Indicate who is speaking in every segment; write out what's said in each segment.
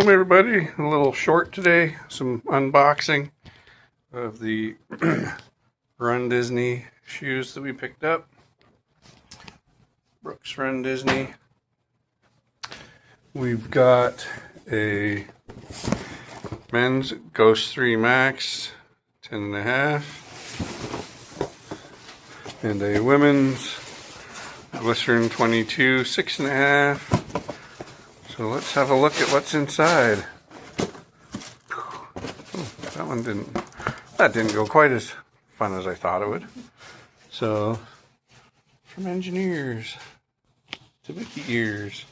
Speaker 1: Shalom everybody, a little short today, some unboxing of the Run Disney shoes that we picked up. Brooks Run Disney. We've got a men's Ghost 3 Max 10.5 and a women's Glycerin 22 6.5. So let's have a look at what's inside. Oh, that didn't go quite as fun as I thought it would. So, from engineers to Mickey ears.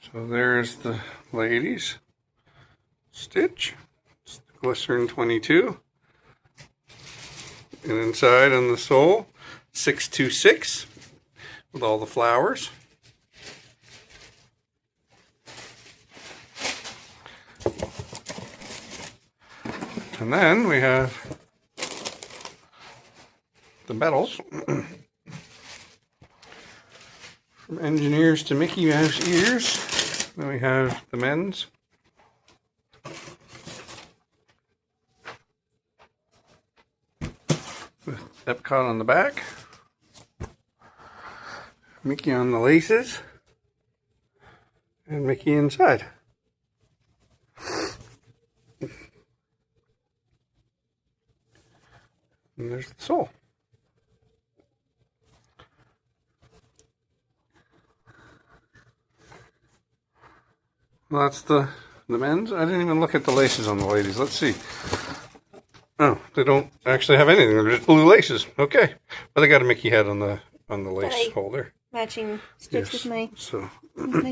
Speaker 1: So there's the ladies. Stitch. It's the Glycerin 22. And inside on the sole, 626 with all the flowers. And then we have the medals. From engineers to Mickey Mouse ears. Then we have the men's. With Epcot on the back, Mickey on the laces, and Mickey inside. And there's the sole. Well, that's the men's. I didn't even look at the laces on the ladies. Let's see. Oh, they don't actually have anything. They're just blue laces. Okay, but they got a Mickey head on the lace holder.
Speaker 2: Matching stitch with my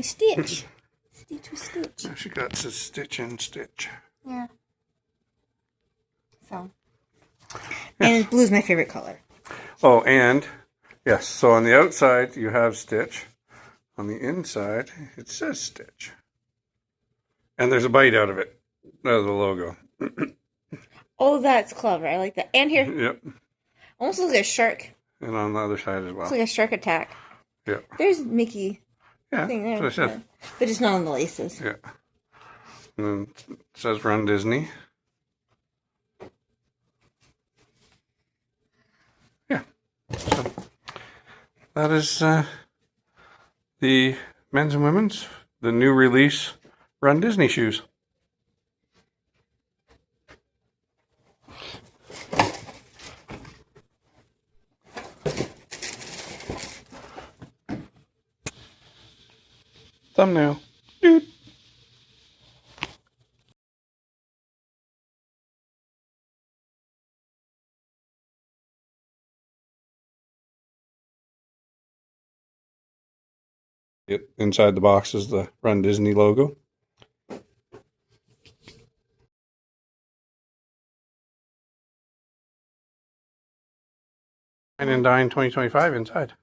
Speaker 2: stitch. Stitch with stitch.
Speaker 1: She got stitch and stitch.
Speaker 2: Yeah. So. And blue's my favorite color.
Speaker 1: Oh, and yes. So on the outside you have stitch. On the inside it says stitch. And there's a bite out of it. Out of the logo.
Speaker 2: Oh, that's clever. I like that. And here.
Speaker 1: Yep.
Speaker 2: Almost looks like a shark.
Speaker 1: And on the other side as well.
Speaker 2: Looks like a shark attack.
Speaker 1: Yep.
Speaker 2: There's Mickey.
Speaker 1: Yeah,
Speaker 2: thing there,
Speaker 1: that's what I said.
Speaker 2: But just not on the laces.
Speaker 1: Yeah. And then it says Run Disney. Yeah. So that is the men's and women's, the new release Run Disney shoes. Thumbnail. Dude. Inside the box is the Run Disney logo. And in Dine 2025 inside.